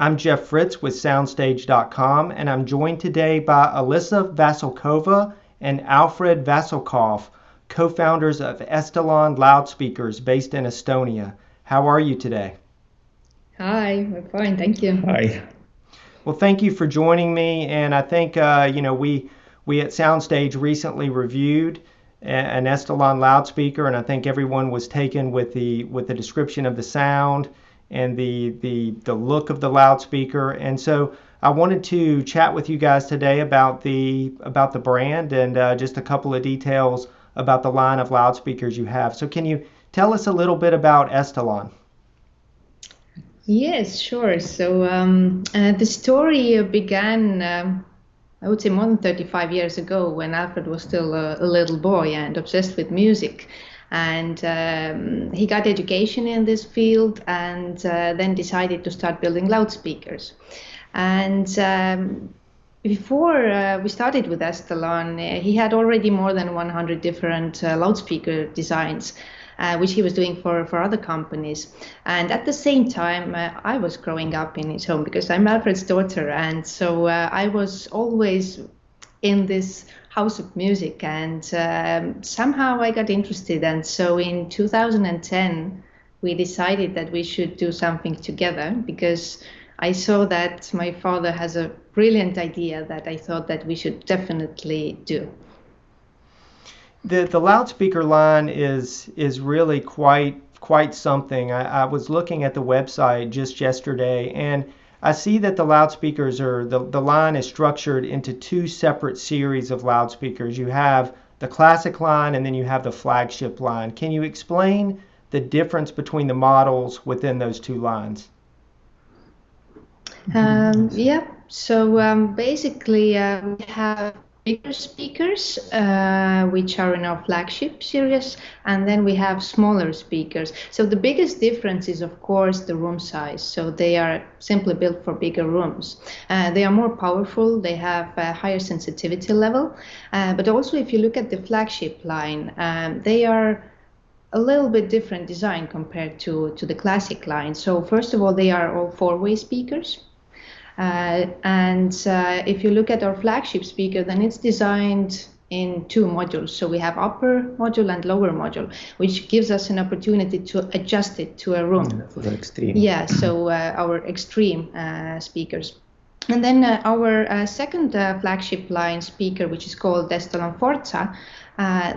I'm Jeff Fritz with SoundStage.com, and I'm joined today by Alyssa Vasilkova and Alfred Vasilkov, co-founders of Estelon Loudspeakers based in Estonia. How are you today? Hi, we're fine, thank you. Hi. Well, thank you for joining me, and I think we at SoundStage recently reviewed an Estelon loudspeaker, and I think everyone was taken with the description of the sound and the look of the loudspeaker. And so I wanted to chat with you guys today about the brand and just a couple of details about the line of loudspeakers you have. So can you tell us a little bit about Estelon? Yes, sure. So the story began, I would say, more than 35 years ago when Alfred was still a little boy and obsessed with music. And he got education in this field and then decided to start building loudspeakers. And before we started with Estelon, he had already more than 100 different loudspeaker designs, which he was doing for other companies. And at the same time, I was growing up in his home because I'm Alfred's daughter. And so I was always in this house of music, and somehow I got interested. And so in 2010, we decided that we should do something together because I saw that my father has a brilliant idea that I thought that we should definitely do. The loudspeaker line is really quite something. I was looking at the website just yesterday, and I see that the loudspeakers the line is structured into two separate series of loudspeakers. You have the classic line and then you have the flagship line. Can you explain the difference between the models within those two lines? Yeah, so basically we have bigger speakers, which are in our flagship series, and then we have smaller speakers. So the biggest difference is, of course, the room size. So they are simply built for bigger rooms. They are more powerful, they have a higher sensitivity level, but also if you look at the flagship line, they are a little bit different design compared to the classic line. So first of all, they are all four-way speakers. If you look at our flagship speaker, then it's designed in two modules. So we have upper module and lower module, which gives us an opportunity to adjust it to a room. For the extreme. Yeah, so our extreme speakers. And then our second flagship line speaker, which is called Estelon Forza,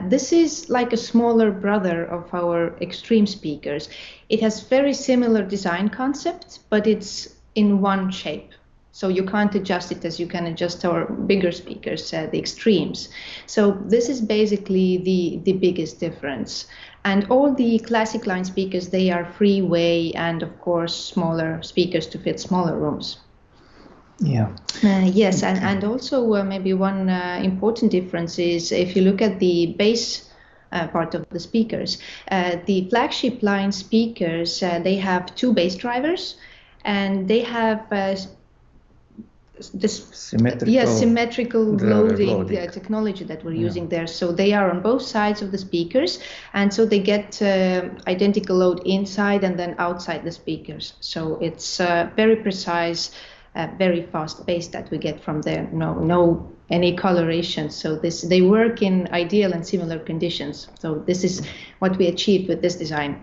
this is like a smaller brother of our extreme speakers. It has very similar design concept, but it's in one shape. So you can't adjust it as you can adjust our bigger speakers, the extremes. So this is basically the biggest difference. And all the classic line speakers, they are freeway and of course smaller speakers to fit smaller rooms. Yeah. Yes, and also maybe one important difference is if you look at the bass part of the speakers, the flagship line speakers, they have two bass drivers and they have this symmetrical loading technology that we're using there. So they are on both sides of the speakers, and so they get identical load inside and then outside the speakers. So it's very precise, very fast bass that we get from there. No any coloration. So they work in ideal and similar conditions. So this is what we achieved with this design.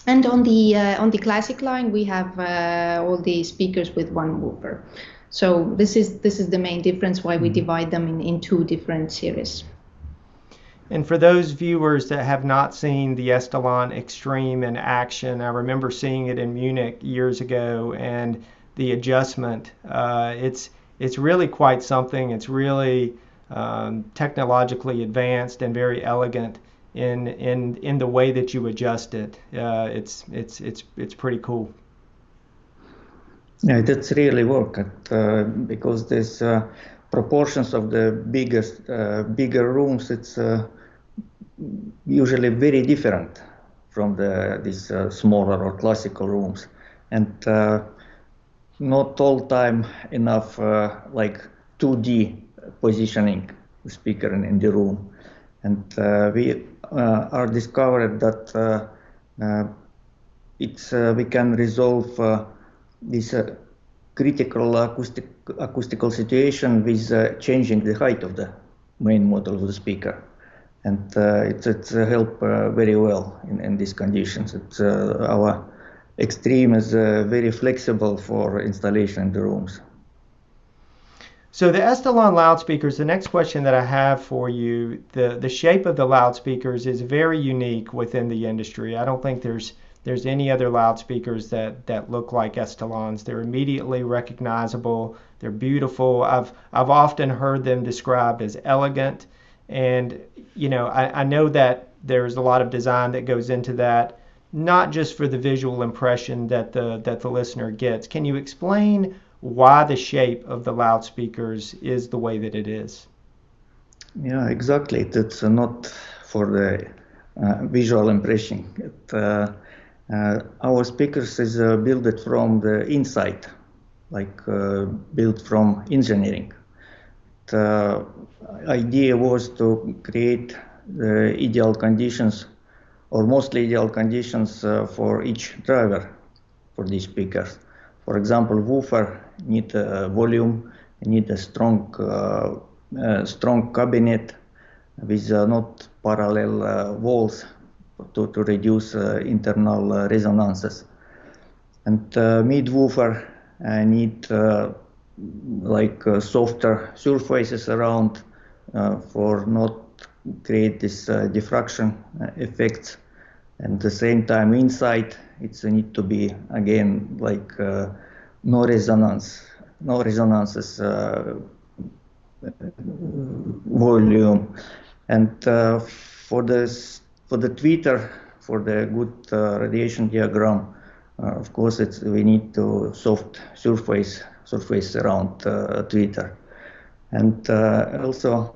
And on the classic line, we have all the speakers with one woofer. So this is the main difference why we divide them in two different series. And for those viewers that have not seen the Estelon Extreme in action, I remember seeing it in Munich years ago, and the adjustment, it's really quite something. It's really technologically advanced and very elegant in the way that you adjust it. It's pretty cool. Yeah, that's really work because there's proportions of the bigger rooms. It's usually very different from these smaller or classical rooms, and not all time enough like 2D positioning the speaker in the room, and we are discovered that we can resolve this critical acoustical situation with changing the height of the main model of the speaker. And it's helped very well in these conditions. Our Extreme is very flexible for installation in the rooms. So the Estelon loudspeakers, the next question that I have for you, the shape of the loudspeakers is very unique within the industry. I don't think there's any other loudspeakers that look like Estelon's. They're immediately recognizable. They're beautiful. I've often heard them described as elegant. And, you know, I know that there's a lot of design that goes into that, not just for the visual impression that the listener gets. Can you explain why the shape of the loudspeakers is the way that it is? Yeah, exactly. It's not for the visual impression. Our speakers is built from the inside, like built from engineering. The idea was to create the ideal conditions, or mostly ideal conditions for each driver for these speakers. For example, woofer need volume, need a strong cabinet with not parallel walls to reduce internal resonances. And mid woofer need softer surfaces around for not create this diffraction effects. And at the same time inside it's need to be again like no resonances volume. And for the tweeter, for the good radiation diagram, of course we need to soft surface around tweeter. And also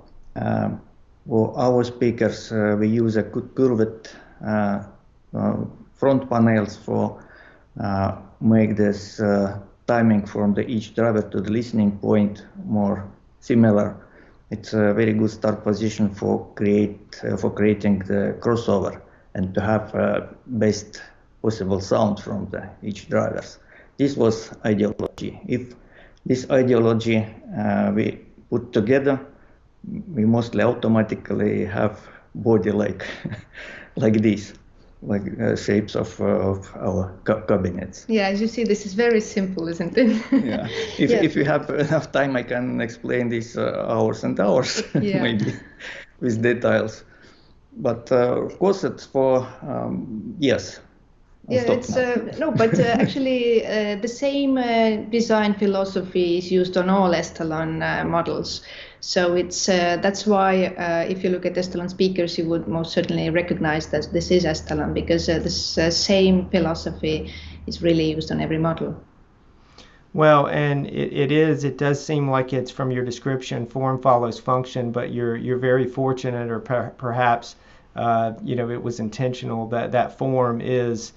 for our speakers we use a good curved front panels for make this timing from each driver to the listening point more similar. It's a very good start position for creating the crossover and to have best possible sound from each drivers. This was ideology. If this ideology we put together, we mostly automatically have body like this, like shapes of our cabinets. Yeah, as you see, this is very simple, isn't it? Yeah. If you have enough time, I can explain this hours and hours, yeah. Maybe with details. But of course, it's for yes. Yeah, it's actually the same design philosophy is used on all Estelon models. So it's that's why if you look at Estelon speakers, you would most certainly recognize that this is Estelon, because this same philosophy is really used on every model. Well, and it does seem like it's, from your description, form follows function, but you're very fortunate, or perhaps it was intentional that form is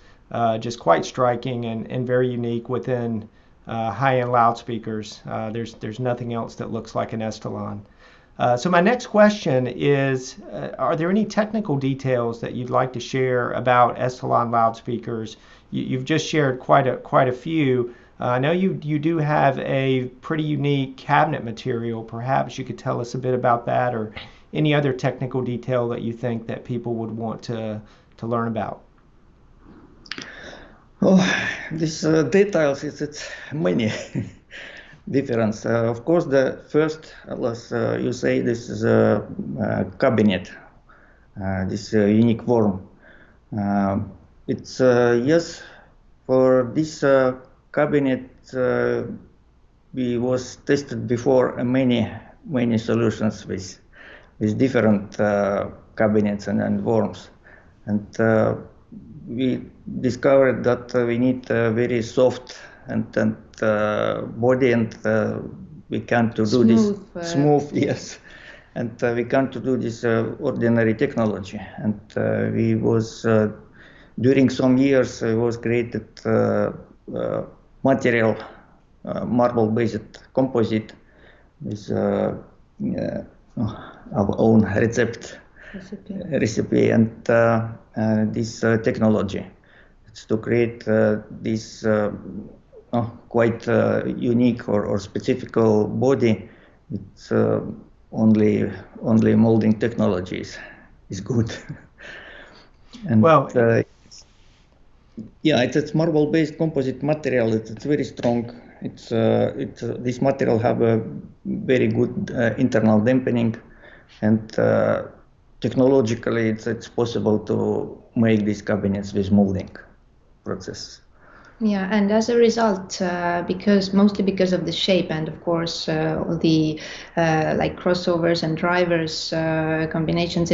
just quite striking and very unique within high-end loudspeakers. There's nothing else that looks like an Estelon. So my next question is, are there any technical details that you'd like to share about Estelon loudspeakers? You've just shared quite a few. I know you do have a pretty unique cabinet material. Perhaps you could tell us a bit about that, or any other technical detail that you think that people would want to learn about. Oh, these details, it's many difference. Of course, the first, as you say, this is a cabinet, this unique form. It's yes, for this cabinet we was tested before many solutions with different cabinets and worms, and we discovered that we need very soft and body, and we can't do this smooth, yes, and we can't do this ordinary technology. And we was during some years was created material marble-based composite with our own recipe and this technology. It's to create this quite unique or specific body. It's only molding technologies is good. And well, it's marble-based composite material. It's very strong. This material have a very good internal dampening, and technologically it's possible to make these cabinets with molding process. Yeah, and as a result, mostly because of the shape and of course the like crossovers and drivers combinations,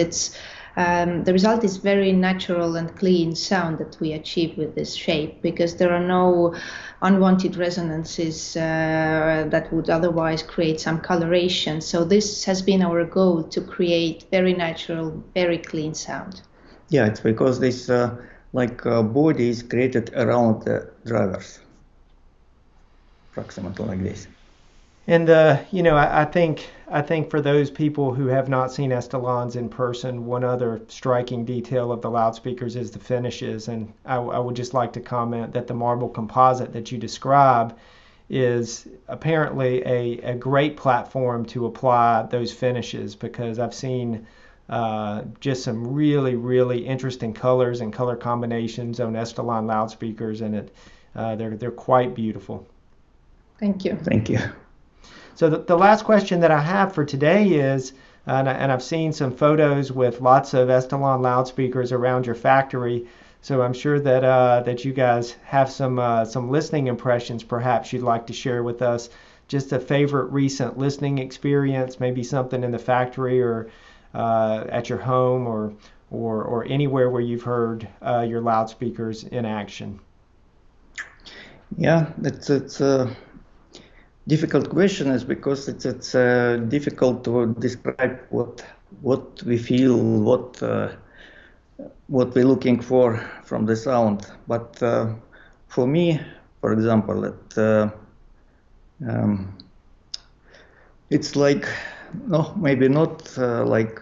the result is very natural and clean sound that we achieve with this shape, because there are no unwanted resonances that would otherwise create some coloration. So this has been our goal, to create very natural, very clean sound. Yeah, it's because this body is created around the drivers, approximately like this. And I think for those people who have not seen Estelons in person, one other striking detail of the loudspeakers is the finishes. And I would just like to comment that the marble composite that you describe is apparently a great platform to apply those finishes, because I've seen just some really, really interesting colors and color combinations on Estelon loudspeakers, and they're quite beautiful. Thank you. Thank you. So the last question that I have for today is, and I've seen some photos with lots of Estelon loudspeakers around your factory, so I'm sure that you guys have some listening impressions perhaps you'd like to share with us. Just a favorite recent listening experience, maybe something in the factory or at your home or anywhere where you've heard your loudspeakers in action. Yeah, it's a difficult question, is because it's difficult to describe what we feel, what we're looking for from the sound. But for me, for example, it's like, no, maybe not like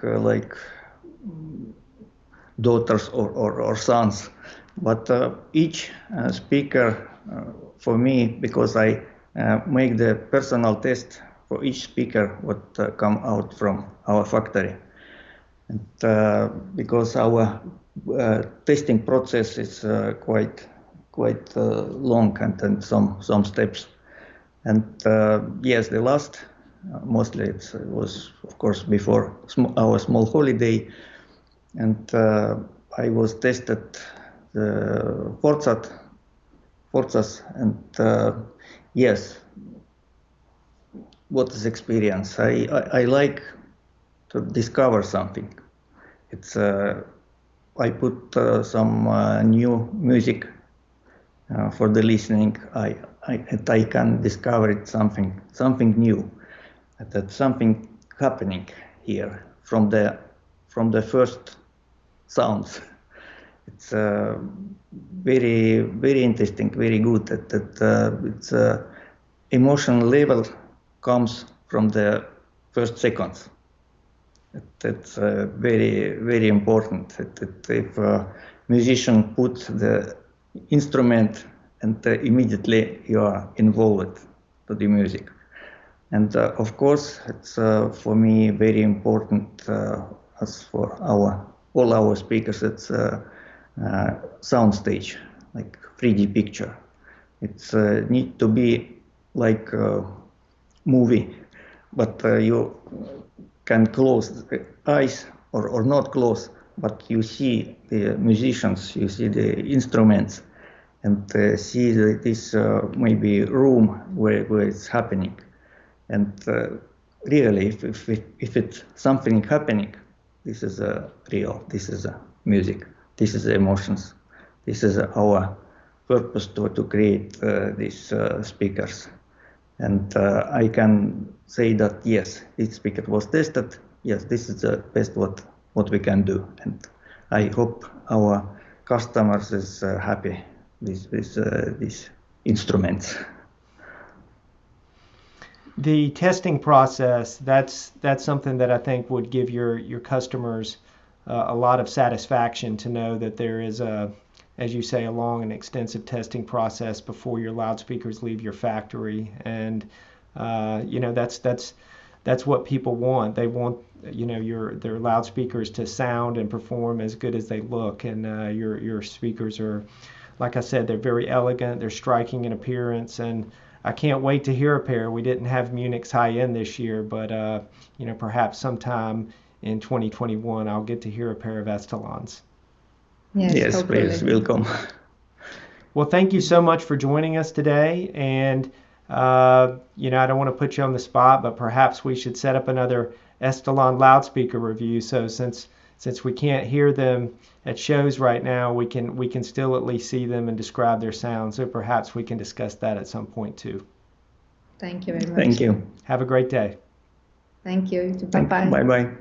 daughters or sons, but each speaker for me, because I make the personal test for each speaker what come out from our factory, and because our testing process is quite long and some steps, and yes, the last mostly it was of course before our small holiday, and I was tested the Forzas, and yes, what is experience? I like to discover something. It's I put some new music for the listening. I can discover it something new. That something happening here from the first sounds. It's very interesting, very good. That it's emotional level comes from the first seconds. That's very important. That if a musician puts the instrument, and immediately you are involved to the music. And of course, it's for me very important, as for all our speakers, it's SoundStage, like 3D picture. It's need to be like a movie, but you can close the eyes or not close, but you see the musicians, you see the instruments, and see this maybe room where it's happening. And really, if it's something happening, this is real, this is music, this is emotions, this is our purpose to create these speakers. And I can say that yes, this speaker was tested, yes, this is the best what we can do. And I hope our customers is happy with these instruments. The testing process, that's something that I think would give your customers a lot of satisfaction, to know that there is as you say, a long and extensive testing process before your loudspeakers leave your factory. And that's what people want. They want their loudspeakers to sound and perform as good as they look. And your speakers are, like I said, they're very elegant. They're striking in appearance, and I can't wait to hear a pair. We didn't have Munich's high-end this year, but perhaps sometime in 2021 I'll get to hear a pair of Estelons. Yes, please, welcome. Well, thank you so much for joining us today. And I don't want to put you on the spot, but perhaps we should set up another Estelon loudspeaker review. So since we can't hear them at shows right now, we can still at least see them and describe their sound. So perhaps we can discuss that at some point too. Thank you very much. Thank you. Have a great day. Thank you. Bye-bye. Bye-bye.